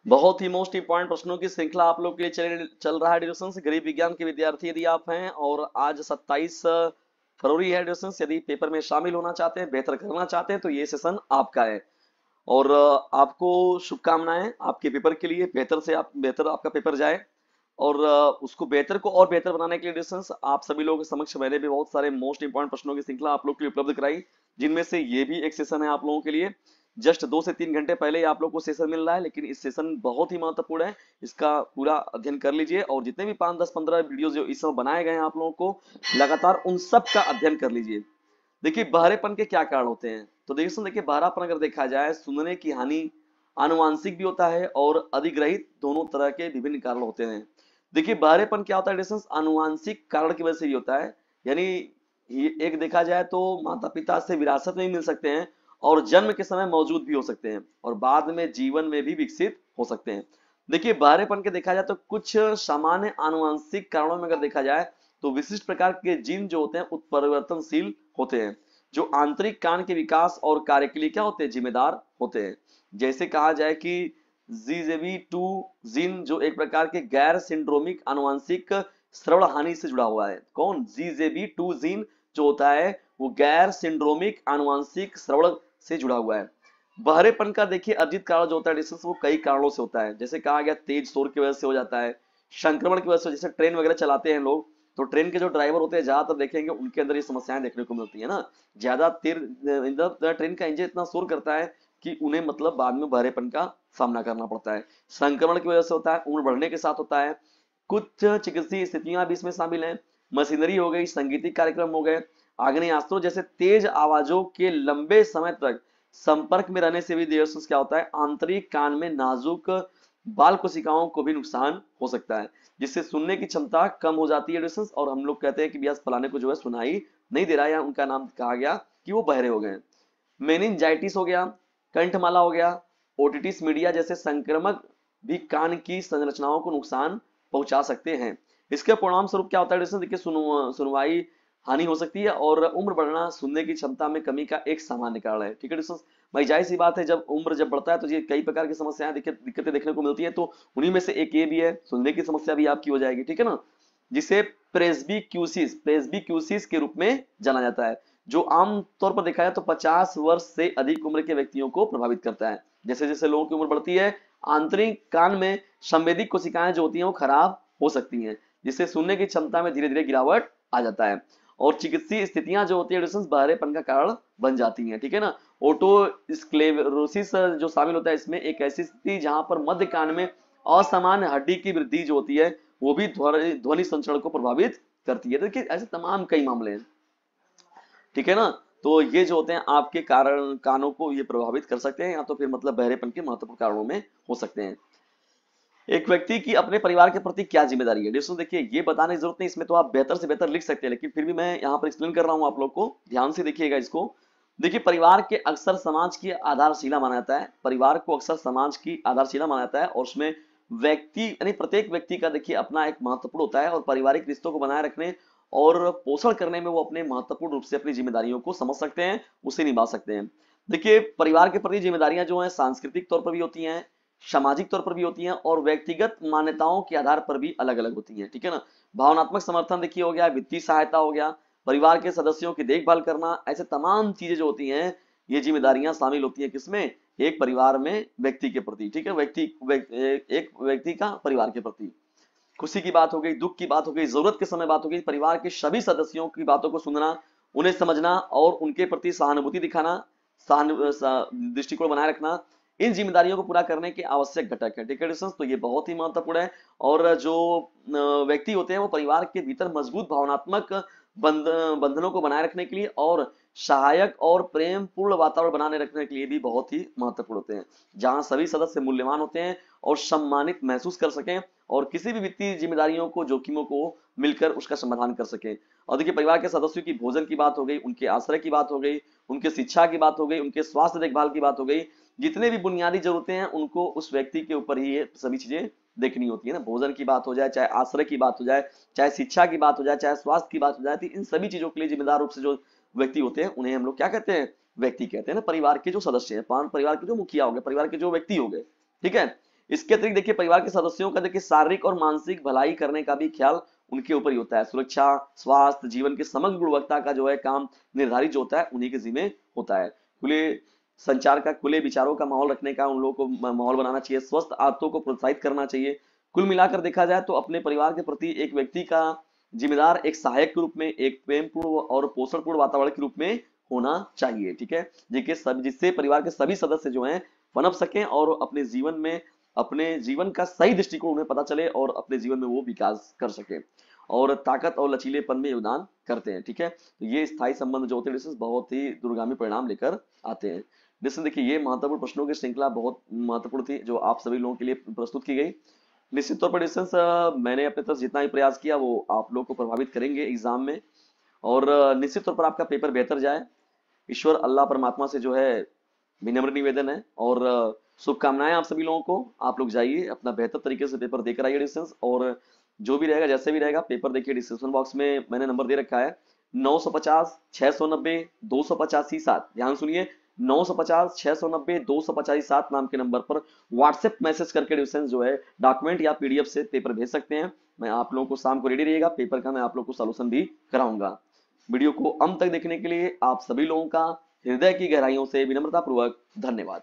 बहुत ही most important प्रश्नों की श्रृंखला आप लोग के लिए चल रहा है डिस्कशन से। गरीब विज्ञान के विद्यार्थी यदि आप हैं और आज 27 फरवरी है डिस्कशन, यदि पेपर में शामिल होना चाहते हैं, बेहतर करना चाहते हैं, तो ये सेशन आपका है। और आपको शुभकामनाएं आपके पेपर के लिए। बेहतर आपका पेपर जाए और उसको बेहतर को और बेहतर बनाने के लिए डिस्कशन आप सभी लोगों के समक्ष मैंने भी बहुत सारे मोस्ट इंपॉर्टेंट प्रश्नों की श्रृंखला आप लोग के लिए उपलब्ध कराई, जिनमें से ये भी एक सेशन है आप लोगों के लिए। जस्ट 2 से 3 घंटे पहले ही आप लोग को सेशन मिल रहा है, लेकिन इस सेशन बहुत ही महत्वपूर्ण है। इसका पूरा अध्ययन कर लीजिए और जितने भी 5 10 15 वीडियो जो इस समय बनाए गए हैं आप लोगों को, लगातार उन सब का अध्ययन कर लीजिए। देखिए बहरेपन के क्या कारण होते हैं, तो देखिए बहरापन अगर देखा जाए, सुनने की हानि आनुवांशिक भी होता है और अधिग्रहित, दोनों तरह के विभिन्न कारण होते हैं। देखिए बहरेपन क्या होता है डिस्टेंस, आनुवांशिक कारण की वजह से भी होता है। यानी ये एक देखा जाए तो माता पिता से विरासत में भी मिल सकते हैं और जन्म के समय मौजूद भी हो सकते हैं और बाद में जीवन में भी विकसित हो सकते हैं। देखिए बहरेपन के देखा जाए तो कुछ सामान्य आनुवंशिक कारणों में अगर देखा जाए तो विशिष्ट प्रकार के जीन जो होते हैं उत्परिवर्तनशील होते हैं, जो आंतरिक कान के विकास और कार्य के लिए क्या होते हैं, जिम्मेदार होते हैं। जैसे कहा जाए कि जीजेबी 2 जीन जो एक प्रकार के गैर सिंड्रोमिक आनुवंशिक श्रवण हानि से जुड़ा हुआ है। कौन, जीजेबी 2 जीन जो होता है वो गैर सिंड्रोमिक आनुवंशिक श्रवण से जुड़ा हुआ है। बहरेपन का देखिए अर्जित कारण जो होता है डिस्टेंस, वो कई कारणों से होता है। जैसे कहा गया तेज शोर की वजह से हो जाता है, संक्रमण की वजह से, जैसे ट्रेन वगैरह चलाते हैं लोग, तो ट्रेन के जो ड्राइवर होते हैं ज्यादातर देखेंगे उनके अंदर ये समस्याएं देखने को मिलती है ना। ज्यादा ट्रेन का इंजन इतना शोर करता है कि उन्हें मतलब बाद में बहरेपन का सामना करना पड़ता है। संक्रमण की वजह से होता है, उम्र बढ़ने के साथ होता है। कुछ चिकित्सीय स्थितियां भी इसमें शामिल हैं, मशीनरी हो गई, संगीतिक कार्यक्रम हो गए, आग्नेयास्त्रों जैसे तेज आवाजों के लंबे समय तक संपर्क में रहने से भी देवस्व क्या होता है, आंतरिक कान में नाजुक बाल कोशिकाओं को भी नुकसान हो सकता है, जिससे सुनने की क्षमता कम हो जाती है डिस्टेंस। और हम लोग कहते हैं कि भैया फलाने को जो है सुनाई नहीं दे रहा है, या उनका नाम कहा गया कि वो बहरे हो गए। मेनिनजाइटिस हो गया, कंठमाला हो गया, ओटिटिस मीडिया जैसे संक्रमक भी कान की संरचनाओं को नुकसान पहुंचा सकते हैं। इसके परिणाम स्वरूप क्या होता है डिस्टेंस, देखिए सुनवाई हानि हो सकती है और उम्र बढ़ना सुनने की क्षमता में कमी का एक सामान्य कारण है। ठीक है डिस्टेंस, भाई जाहिर सी बात है, जब उम्र जब बढ़ता है तो ये कई प्रकार की समस्याएं दिक्कतें देखने को मिलती है, तो उन्हीं में से एक ये भी है, सुनने की समस्या भी आपकी हो जाएगी। ठीक है ना, जिसे प्रेस्बिक्यूसिस के रूप में जाना जाता है, जो आम तौर पर देखा जाए तो 50 वर्ष से अधिक उम्र के व्यक्तियों को प्रभावित करता है। जैसे जैसे लोगों की उम्र बढ़ती है, आंतरिक कान में संवेदी कोशिकाएं जो होती हैं वो खराब हो सकती हैं, जिससे सुनने की क्षमता में धीरे धीरे गिरावट आ जाता है और चिकित्सीय स्थितियां जो होती है बहरेपन का कारण बन जाती हैं। ठीक है ना, ओटोस्क्लेरोसिस जो शामिल होता है इसमें, एक ऐसी स्थिति जहां पर मध्य कान में असामान्य हड्डी की वृद्धि जो होती है वो भी ध्वनि संचरण को प्रभावित करती है। देखिए ऐसे तमाम कई मामले हैं। ठीक है ना, तो ये जो होते हैं आपके कारण कानों को ये प्रभावित कर सकते हैं, या तो फिर मतलब बहरेपन के महत्वपूर्ण कारणों में हो सकते हैं। एक व्यक्ति की अपने परिवार के प्रति क्या जिम्मेदारी है, दोस्तों देखिए ये बताने की जरूरत नहीं, इसमें तो आप बेहतर से बेहतर लिख सकते हैं, लेकिन फिर भी मैं यहाँ पर एक्सप्लेन कर रहा हूँ आप लोग को, ध्यान से देखिएगा इसको। देखिए परिवार के अक्सर समाज की आधारशिला माना जाता है, परिवार को अक्सर समाज की आधारशिला माना जाता है और उसमें व्यक्ति यानी प्रत्येक व्यक्ति का देखिए अपना एक महत्वपूर्ण होता है और पारिवारिक रिश्तों को बनाए रखने और पोषण करने में वो अपने महत्वपूर्ण रूप से अपनी जिम्मेदारियों को समझ सकते हैं, उसे निभा सकते हैं। देखिए परिवार के प्रति जिम्मेदारियां जो है सांस्कृतिक तौर पर भी होती हैं, सामाजिक तौर पर भी होती हैं और व्यक्तिगत मान्यताओं के आधार पर भी अलग अलग होती हैं। ठीक है ना, भावनात्मक समर्थन देखिए हो गया, वित्तीय सहायता हो गया, परिवार के सदस्यों की देखभाल करना, ऐसे तमाम चीजें जो होती हैं ये जिम्मेदारियां शामिल होती हैं किसमें, एक परिवार में व्यक्ति के प्रति। ठीक है, एक व्यक्ति का परिवार के प्रति। खुशी की बात हो गई, दुख की बात हो गई, जरूरत के समय बात हो गई, परिवार के सभी सदस्यों की बातों को सुनना, उन्हें समझना और उनके प्रति सहानुभूति दिखाना, दृष्टिकोण बनाए रखना, इन जिम्मेदारियों को पूरा करने के आवश्यक घटक है। ठीक है डिस्टेंस, तो ये बहुत ही महत्वपूर्ण है। और जो व्यक्ति होते हैं वो परिवार के भीतर मजबूत भावनात्मक बंधनों को बनाए रखने के लिए और सहायक और प्रेम पूर्ण वातावरण बनाने रखने के लिए भी बहुत ही महत्वपूर्ण होते हैं, जहां सभी सदस्य मूल्यवान होते हैं और सम्मानित महसूस कर सकें और किसी भी वित्तीय जिम्मेदारियों को जोखिमों को मिलकर उसका समाधान कर सकें। और देखिए परिवार के सदस्यों की भोजन की बात हो गई, उनके आश्रय की बात हो गई, उनके शिक्षा की बात हो गई, उनके स्वास्थ्य देखभाल की बात हो गई, जितने भी बुनियादी जरूरतें हैं उनको उस व्यक्ति के ऊपर ही ये सभी चीजें देखनी होती है ना। भोजन की बात हो जाए, चाहे आश्रय की बात हो जाए, चाहे शिक्षा की बात हो जाए, चाहे स्वास्थ्य की बात हो जाए, तो इन सभी चीजों के लिए जिम्मेदार रूप से जो व्यक्ति होते हैं उन्हें हम लोग क्या कहते हैं, व्यक्ति कहते हैं ना। परिवार के जो सदस्य हैं, परिवार के जो मुखिया हो गए, परिवार के जो व्यक्ति हो गए। ठीक है, इसके अतिरिक्त देखिए परिवार के सदस्यों का देखिए शारीरिक और मानसिक भलाई करने का भी ख्याल उनके ऊपर ही होता है। सुरक्षा, स्वास्थ्य, जीवन की समग्र गुणवत्ता का जो है काम निर्धारित जो होता है उन्हीं के जिम्मे होता है। खुले संचार का, खुले विचारों का माहौल रखने का उन लोगों को माहौल बनाना चाहिए। स्वस्थ आदतों को प्रोत्साहित करना चाहिए। कुल मिलाकर देखा जाए तो अपने परिवार के प्रति एक व्यक्ति का जिम्मेदार एक सहायक के रूप में, एक प्रेमपूर्ण और पोषणपूर्ण वातावरण के रूप में होना चाहिए। ठीक है, देखिए सब जिससे परिवार के सभी सदस्य जो हैं पनप सकें और अपने जीवन में, अपने जीवन का सही दृष्टिकोण उन्हें पता चले और अपने जीवन में वो विकास कर सके और ताकत और लचीलेपन में योगदान करते हैं। ठीक है, तो ये स्थायी संबंध जो होते हैं बहुत ही दूरगामी परिणाम लेकर आते हैं। निश्चित देखिए ये महत्वपूर्ण प्रश्नों की श्रृंखला बहुत महत्वपूर्ण थी जो आप सभी लोगों के लिए प्रस्तुत की गई। निश्चित तौर पर डिस्टेंस मैंने अपने तरफ जितना ही प्रयास किया वो आप लोग को प्रभावित करेंगे एग्जाम में, और निश्चित तौर पर आपका पेपर बेहतर जाए। ईश्वर अल्लाह परमात्मा से जो है विनम्र निवेदन है और शुभकामनाएं आप सभी लोगों को। आप लोग जाइए अपना बेहतर तरीके से पेपर देकर आइए डिस्टेंस, और जो भी रहेगा जैसे भी रहेगा पेपर देखिए डिस्क्रिप्शन बॉक्स में मैंने नंबर दे रखा है 950 690 285 7। ध्यान सुनिए 950 690 285 7 नाम के नंबर पर व्हाट्सएप मैसेज करके डिस्टेंस जो है डॉक्यूमेंट या पीडीएफ से पेपर भेज सकते हैं। मैं आप लोगों को शाम को रेडी रहिएगा, पेपर का मैं आप लोग को सॉल्यूशन भी कराऊंगा। वीडियो को अंत तक देखने के लिए आप सभी लोगों का हृदय की गहराइयों से विनम्रता पूर्वक धन्यवाद।